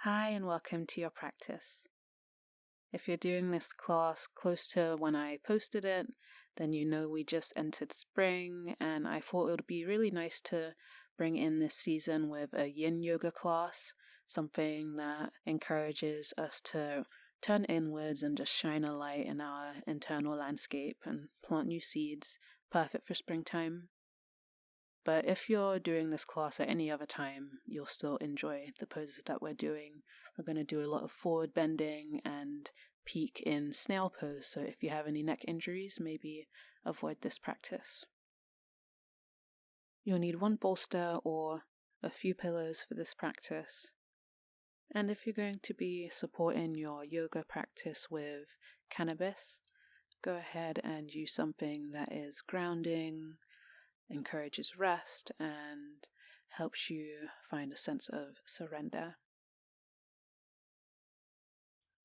Hi and welcome to your practice. If you're doing this class close to when I posted it, then you know we just entered spring, and I thought it would be really nice to bring in this season with a yin yoga class, something that encourages us to turn inwards and just shine a light in our internal landscape and plant new seeds, perfect for springtime. But if you're doing this class at any other time, you'll still enjoy the poses that we're doing. We're going to do a lot of forward bending and peak in snail pose, so if you have any neck injuries, maybe avoid this practice. You'll need one bolster or a few pillows for this practice. And if you're going to be supporting your yoga practice with cannabis, go ahead and use something that is grounding, encourages rest, and helps you find a sense of surrender.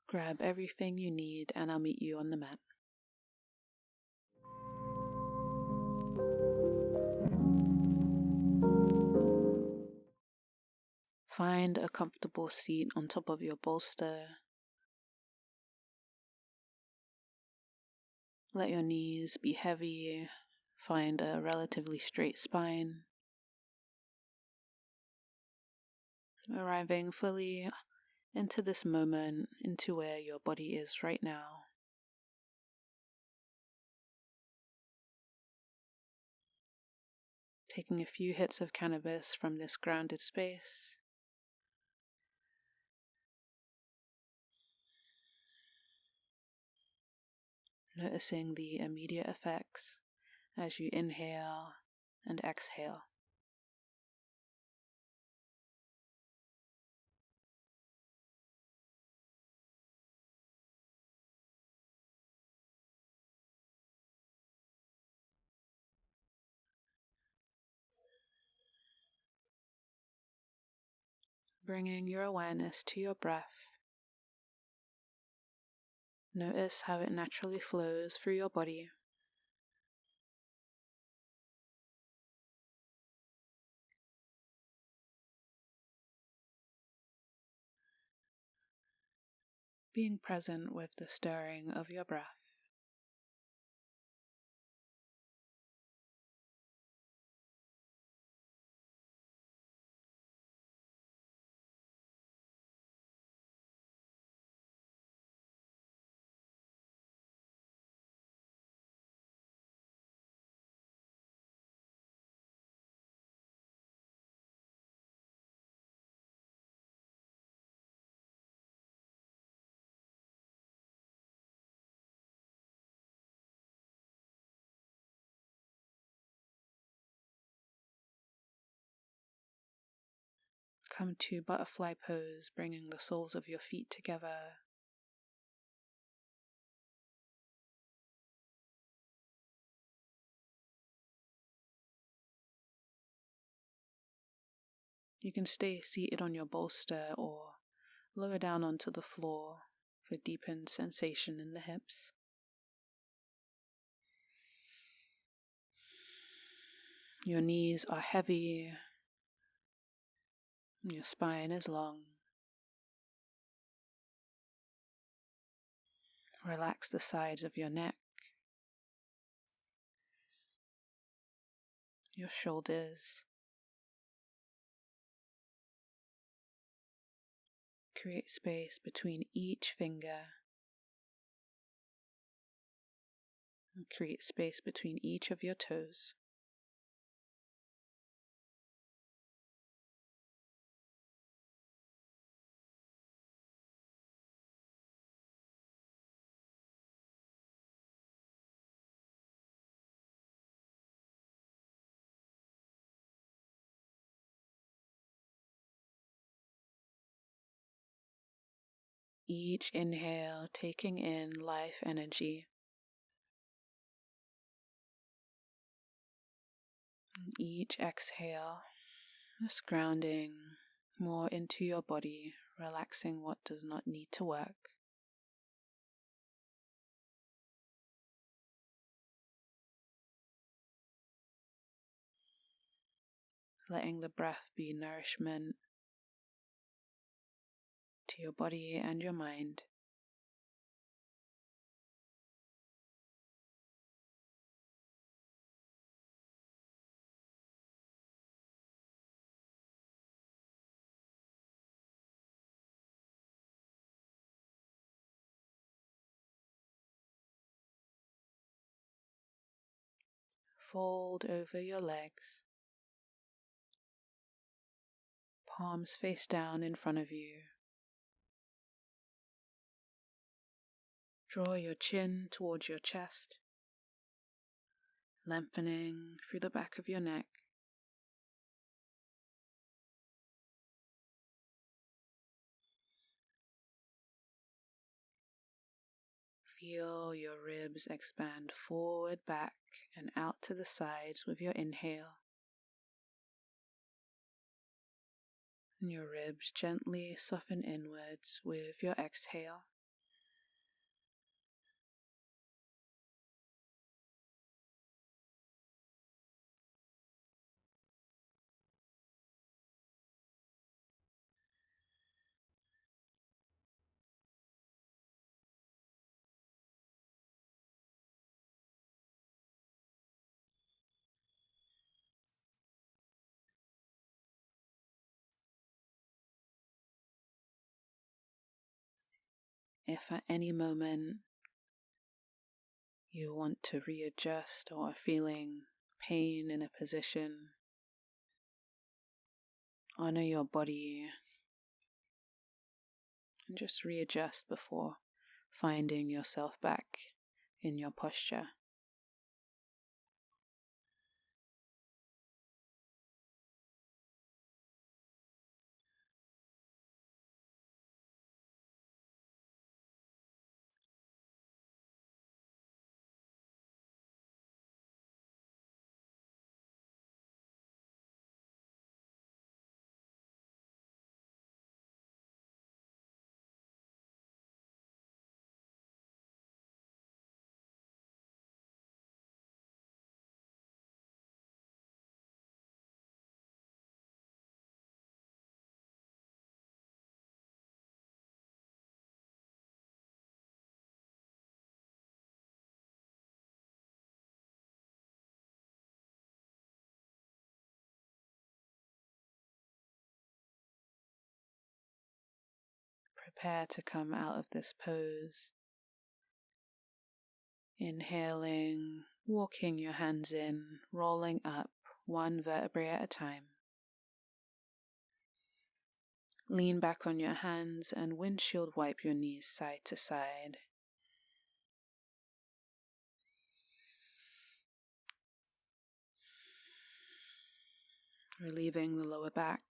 Grab everything you need and I'll meet you on the mat. Find a comfortable seat on top of your bolster. Let your knees be heavy. Find a relatively straight spine. Arriving fully into this moment, into where your body is right now. Taking a few hits of cannabis from this grounded space. Noticing the immediate effects as you inhale and exhale. Bringing your awareness to your breath. Notice how it naturally flows through your body. Being present with the stirring of your breath. Come to butterfly pose, bringing the soles of your feet together. You can stay seated on your bolster or lower down onto the floor for deepened sensation in the hips. Your knees are heavy. Your spine is long. Relax the sides of your neck, your shoulders. Create space between each finger. And create space between each of your toes. Each inhale taking in life energy. Each exhale just grounding more into your body, relaxing what does not need to work. Letting the breath be nourishment, to your body and your mind. Fold over your legs, palms face down in front of you. Draw your chin towards your chest, lengthening through the back of your neck. Feel your ribs expand forward, back, and out to the sides with your inhale. And your ribs gently soften inwards with your exhale. If at any moment you want to readjust or are feeling pain in a position, honor your body and just readjust before finding yourself back in your posture. Prepare to come out of this pose. Inhaling, walking your hands in, rolling up one vertebrae at a time. Lean back on your hands and windshield wipe your knees side to side. Relieving the lower back.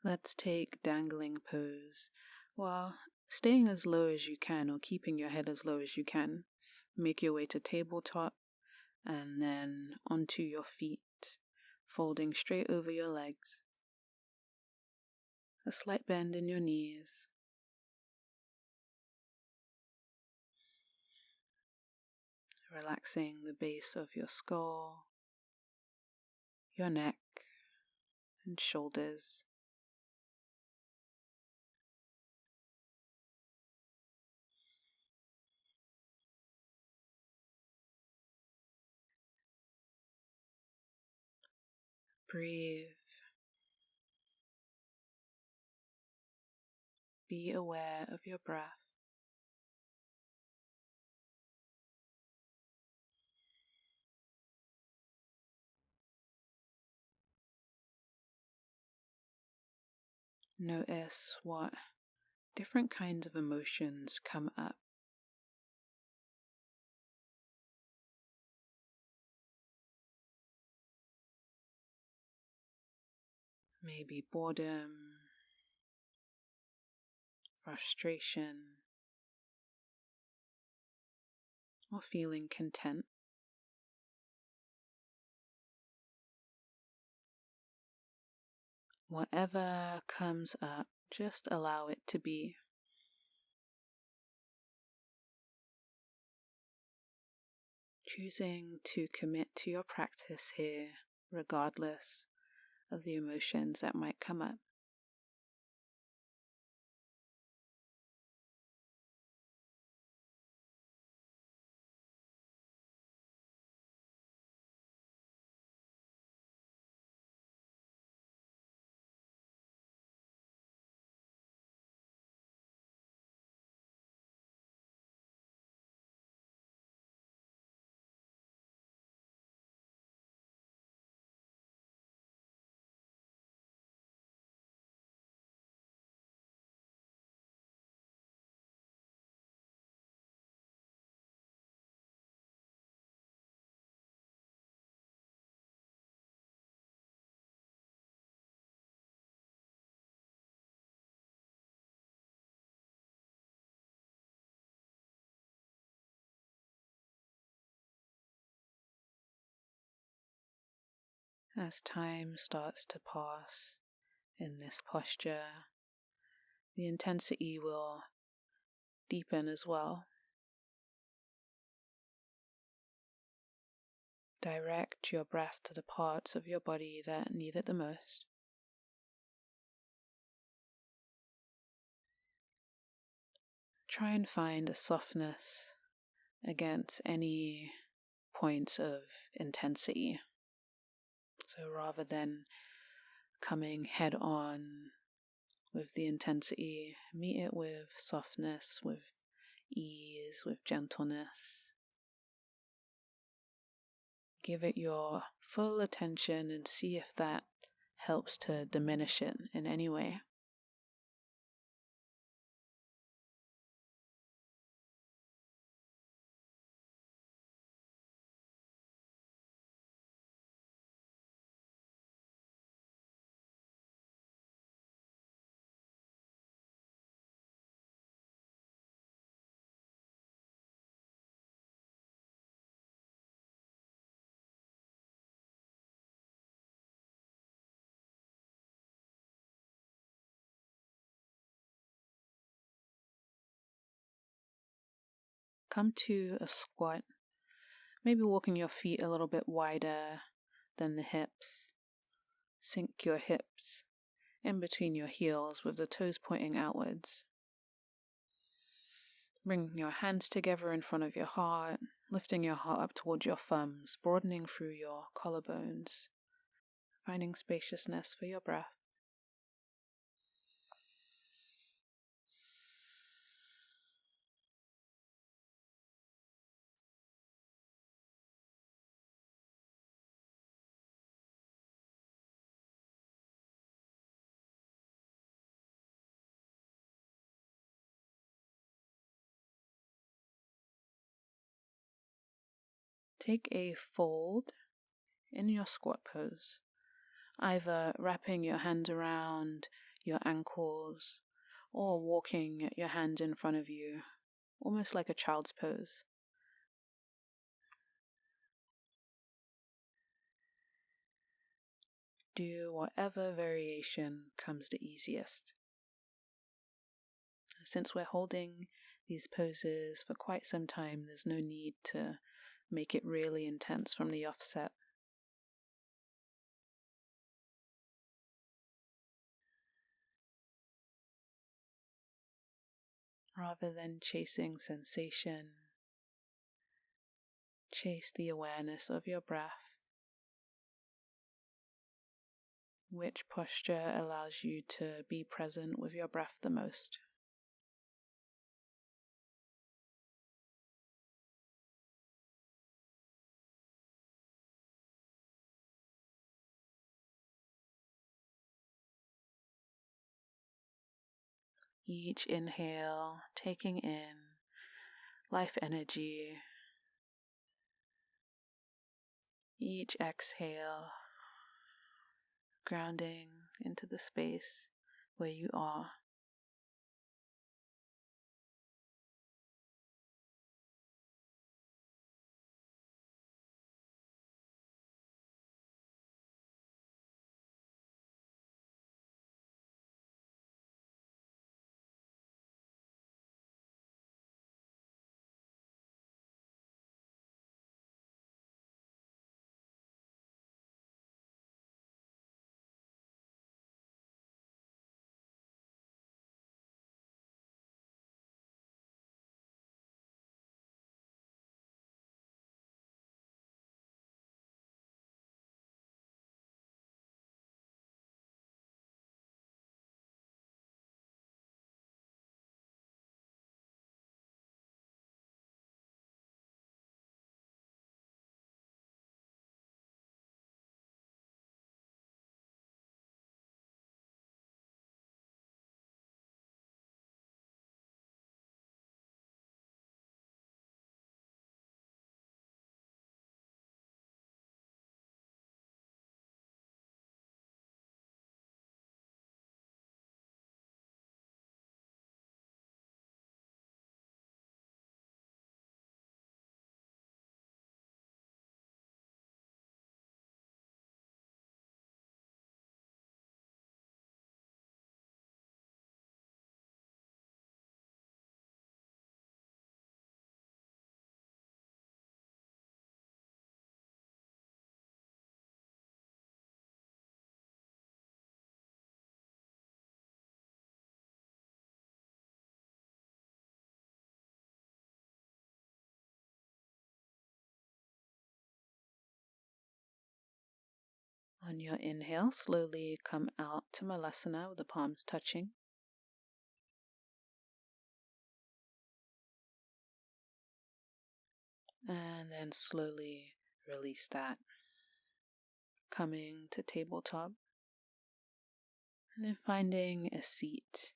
Let's take dangling pose. While staying as low as you can or keeping your head as low as you can, make your way to tabletop and then onto your feet, folding straight over your legs. A slight bend in your knees. Relaxing the base of your skull, your neck, and shoulders. Breathe. Be aware of your breath. Notice what different kinds of emotions come up. Maybe boredom, frustration, or feeling content. Whatever comes up, just allow it to be. choosing to commit to your practice here, regardless of the emotions that might come up. As time starts to pass in this posture, the intensity will deepen as well. Direct your breath to the parts of your body that need it the most. Try and find a softness against any points of intensity. So rather than coming head on with the intensity, meet it with softness, with ease, with gentleness. Give it your full attention and see if that helps to diminish it in any way. Come to a squat, maybe walking your feet a little bit wider than the hips. Sink your hips in between your heels with the toes pointing outwards. Bring your hands together in front of your heart, lifting your heart up towards your thumbs, broadening through your collarbones, finding spaciousness for your breath. Take a fold in your squat pose, either wrapping your hands around your ankles or walking your hands in front of you, almost like a child's pose. Do whatever variation comes the easiest. Since we're holding these poses for quite some time, there's no need to make it really intense from the offset. Rather than chasing sensation, chase the awareness of your breath. Which posture allows you to be present with your breath the most? Each inhale, taking in life energy. Each exhale, grounding into the space where you are. On your inhale, slowly come out to Malasana with the palms touching. And then slowly release that. Coming to tabletop. And then finding a seat.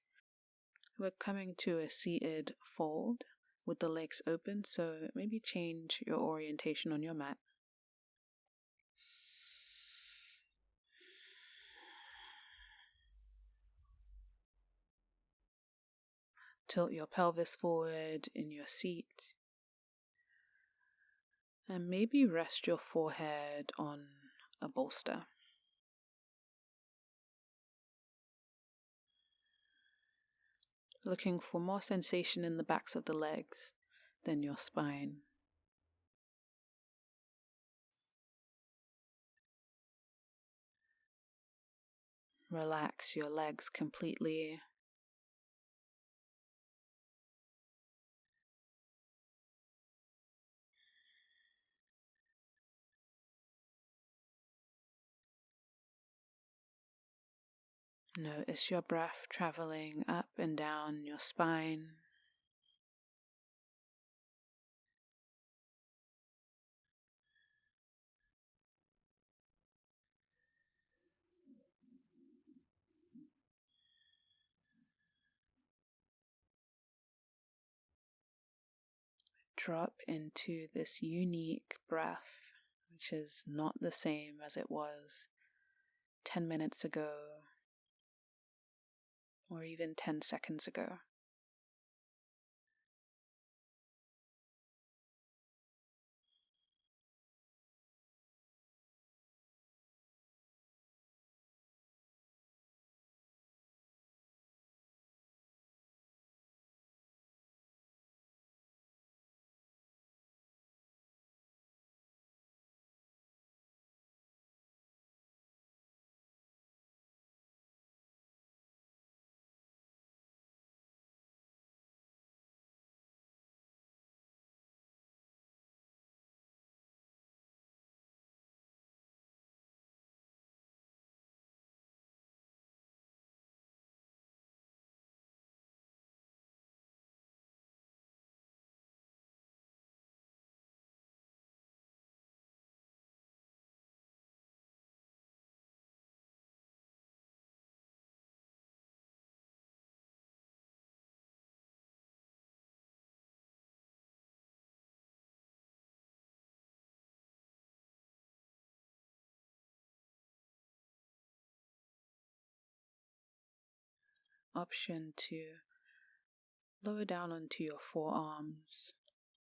We're coming to a seated fold with the legs open, so maybe change your orientation on your mat. Tilt your pelvis forward in your seat. And maybe rest your forehead on a bolster. Looking for more sensation in the backs of the legs than your spine. Relax your legs completely. Notice your breath traveling up and down your spine. Drop into this unique breath, which is not the same as it was 10 minutes ago, or even 10 seconds ago. Option 2. Lower down onto your forearms,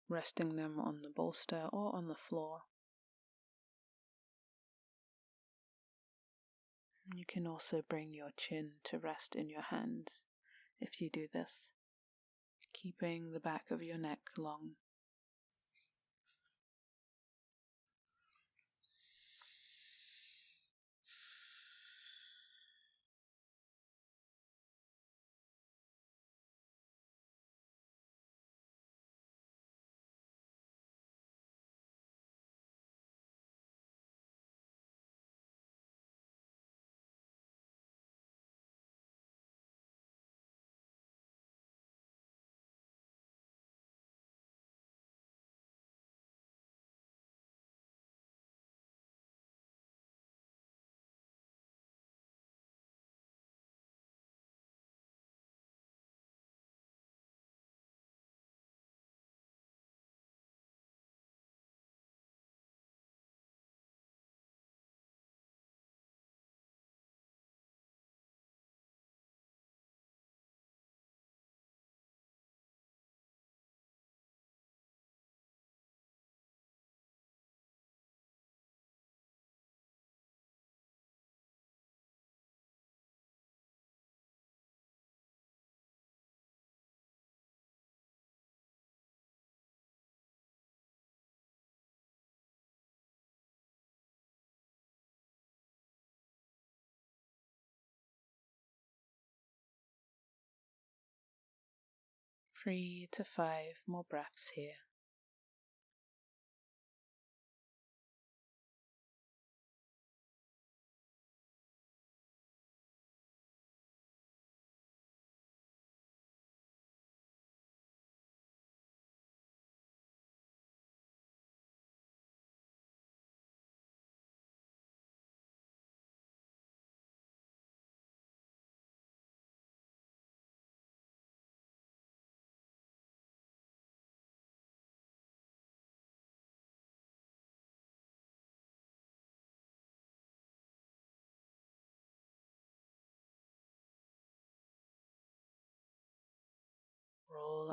resting them on the bolster or on the floor. You can also bring your chin to rest in your hands if you do this, keeping the back of your neck long. Three to 5 more breaths here.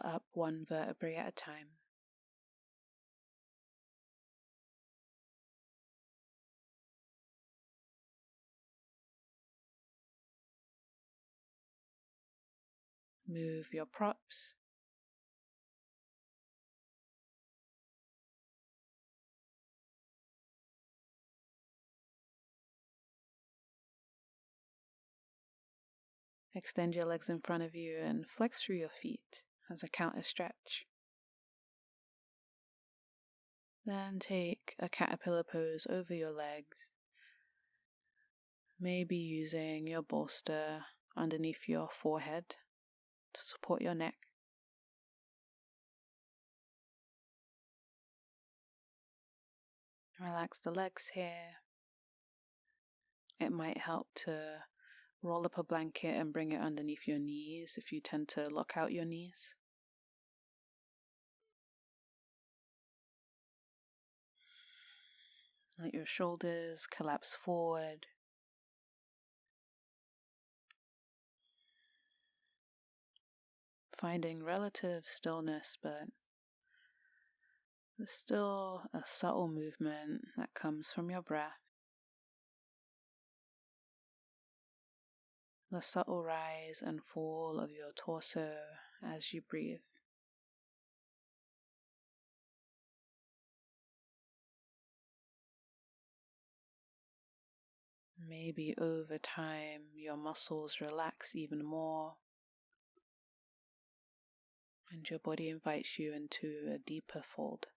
heal up one vertebrae at a time. Move your props. Extend your legs in front of you and flex through your feet as a counter stretch. Then take a caterpillar pose over your legs, maybe using your bolster underneath your forehead to support your neck. Relax the legs here. It might help to roll up a blanket and bring it underneath your knees if you tend to lock out your knees. Let your shoulders collapse forward. Finding relative stillness, but there's still a subtle movement that comes from your breath. The subtle rise and fall of your torso as you breathe. Maybe over time your muscles relax even more, and your body invites you into a deeper fold.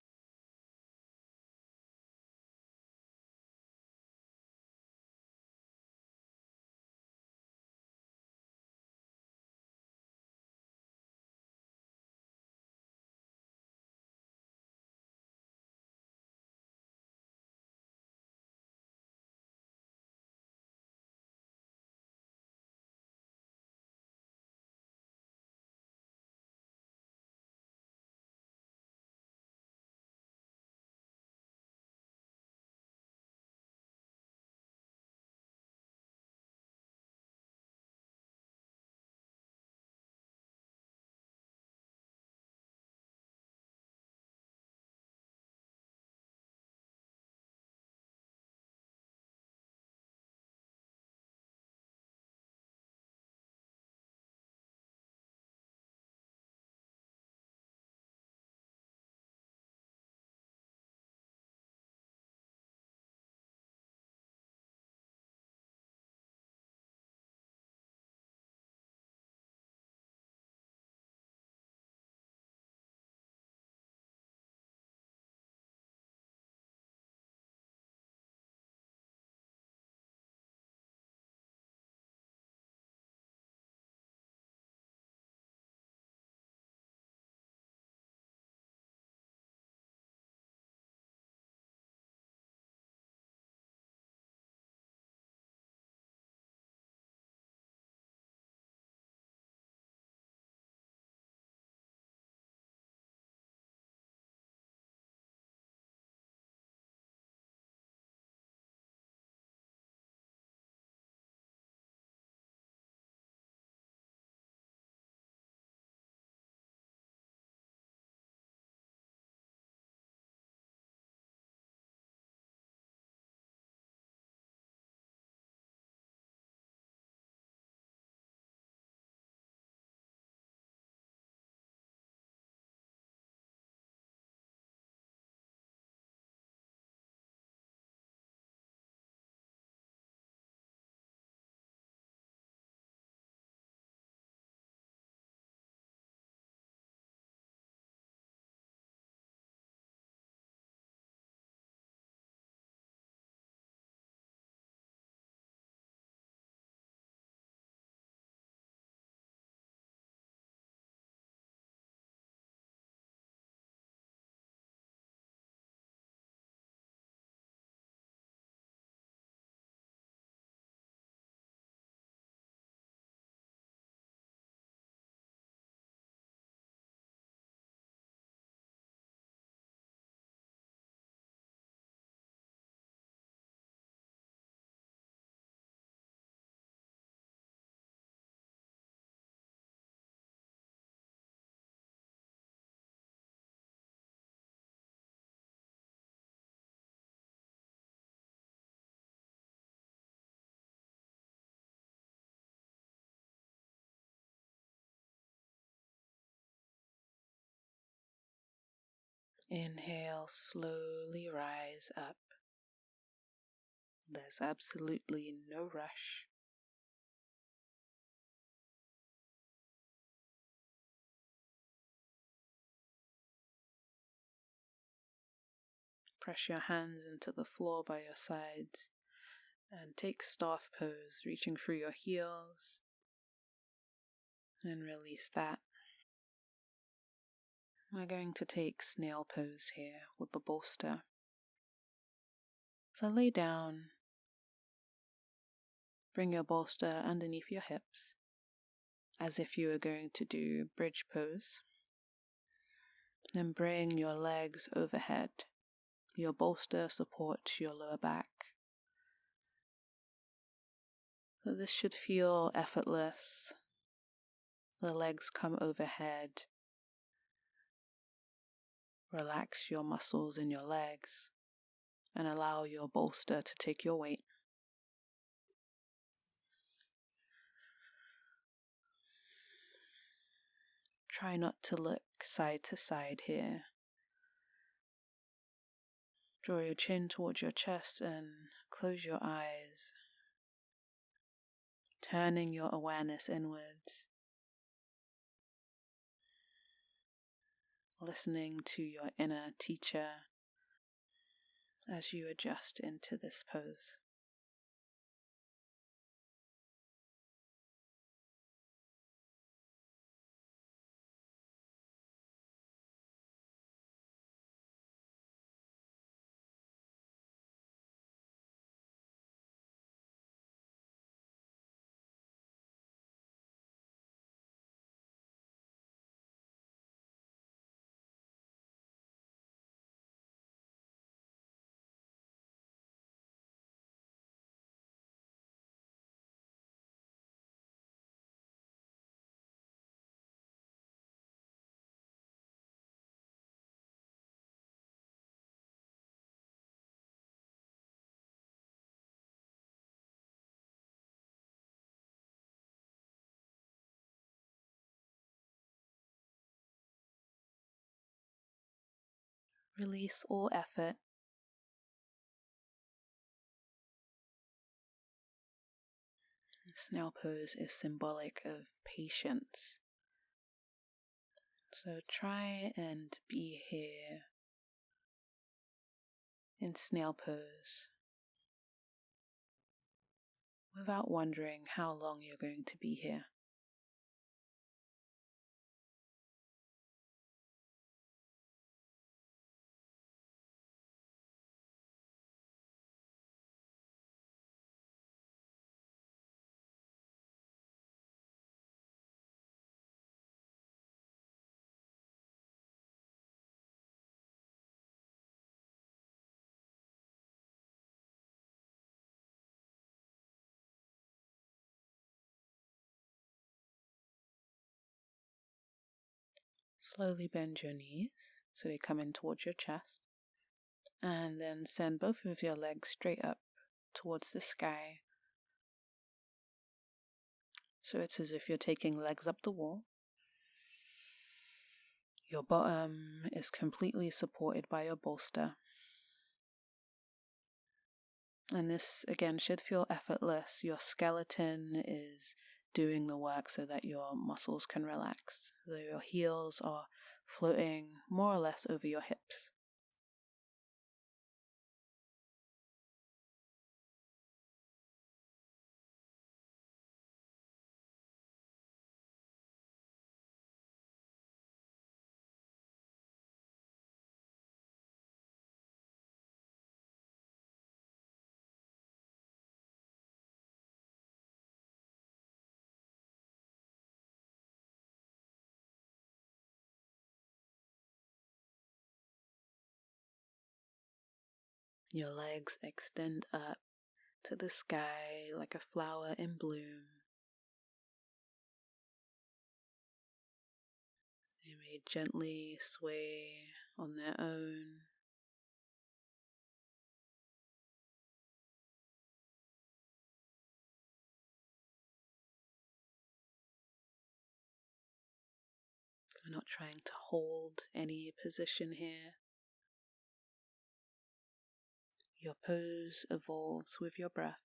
Inhale, slowly rise up. There's absolutely no rush. Press your hands into the floor by your sides and take staff pose, reaching through your heels, and release that. We're going to take snail pose here with the bolster. So lay down, bring your bolster underneath your hips, as if you were going to do bridge pose. Then bring your legs overhead. Your bolster supports your lower back. So this should feel effortless. The legs come overhead. Relax your muscles in your legs and allow your bolster to take your weight. Try not to look side to side here. Draw your chin towards your chest and close your eyes, turning your awareness inwards, listening to your inner teacher as you adjust into this pose. Release all effort. Snail pose is symbolic of patience. So try and be here in snail pose without wondering how long you're going to be here. Slowly bend your knees so they come in towards your chest, and then send both of your legs straight up towards the sky. So it's as if you're taking legs up the wall. Your bottom is completely supported by your bolster. And this, again, should feel effortless. Your skeleton is doing the work so that your muscles can relax. So your heels are floating more or less over your hips. Your legs extend up to the sky like a flower in bloom. They may gently sway on their own. We're not trying to hold any position here. Your pose evolves with your breath.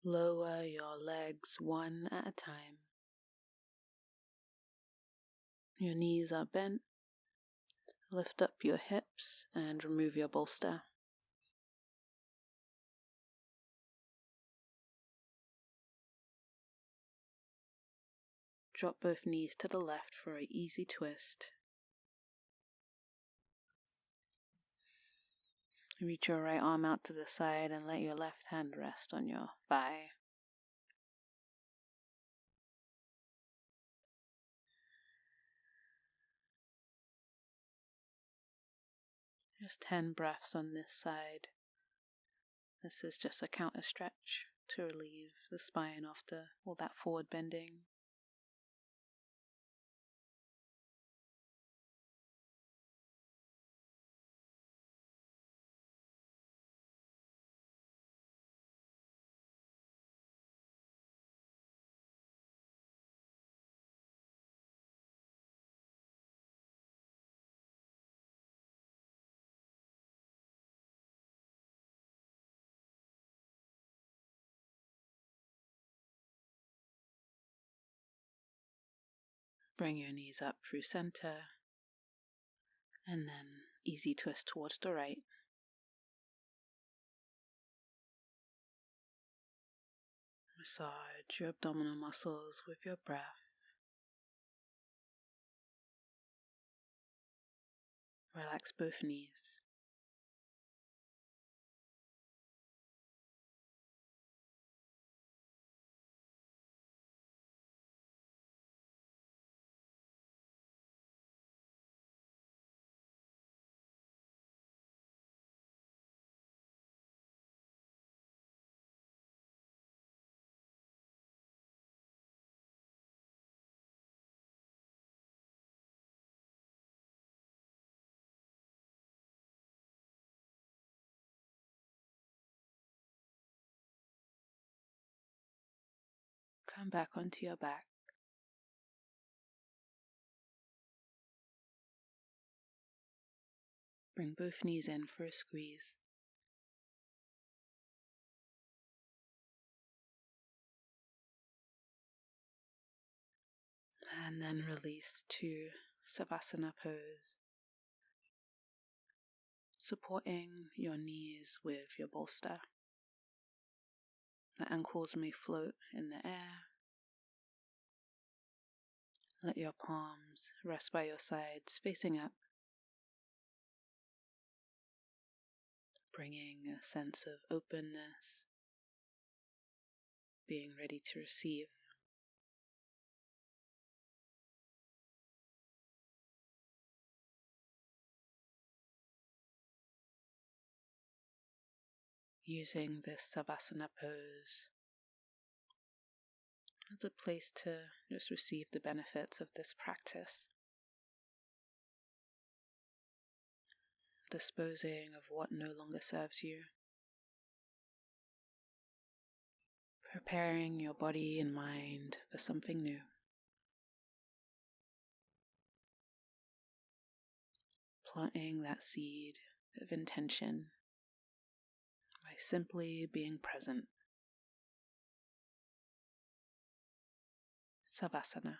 Lower your legs one at a time. Your knees are bent. Lift up your hips and remove your bolster. Drop both knees to the left for an easy twist. Reach your right arm out to the side and let your left hand rest on your thigh. Just 10 breaths on this side. This is just a counter stretch to relieve the spine after all that forward bending. Bring your knees up through center, and then easy twist towards the right. Massage your abdominal muscles with your breath. Relax both knees. Come back onto your back. Bring both knees in for a squeeze. And then release to Savasana pose, supporting your knees with your bolster. The ankles may float in the air. Let your palms rest by your sides, facing up, bringing a sense of openness, being ready to receive. Using this Savasana pose as a place to just receive the benefits of this practice. Disposing of what no longer serves you. Preparing your body and mind for something new. Planting that seed of intention by simply being present. Savasana.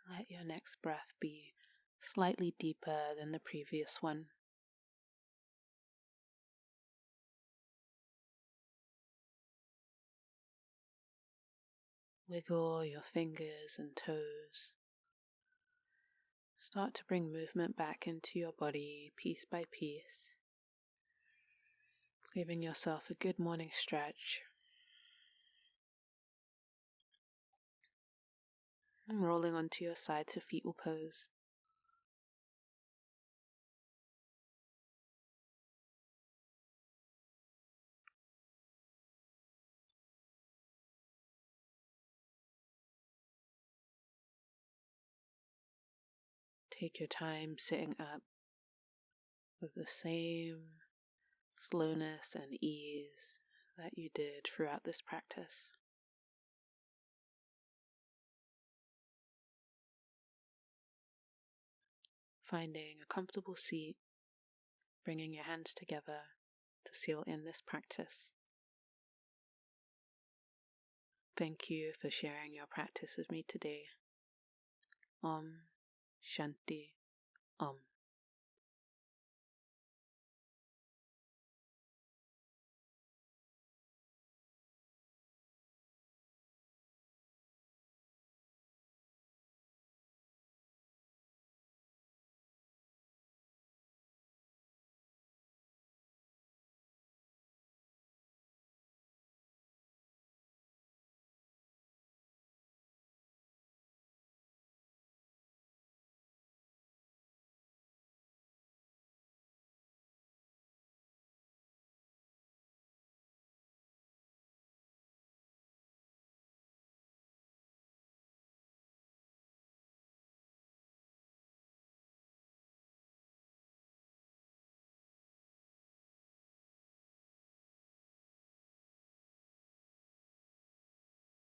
Let your next breath be slightly deeper than the previous one. Wiggle your fingers and toes. Start to bring movement back into your body piece by piece, giving yourself a good morning stretch. And rolling onto your side to fetal pose. Take your time sitting up with the same slowness and ease that you did throughout this practice. Finding a comfortable seat, bringing your hands together to seal in this practice. Thank you for sharing your practice with me today. Om Shanti Om.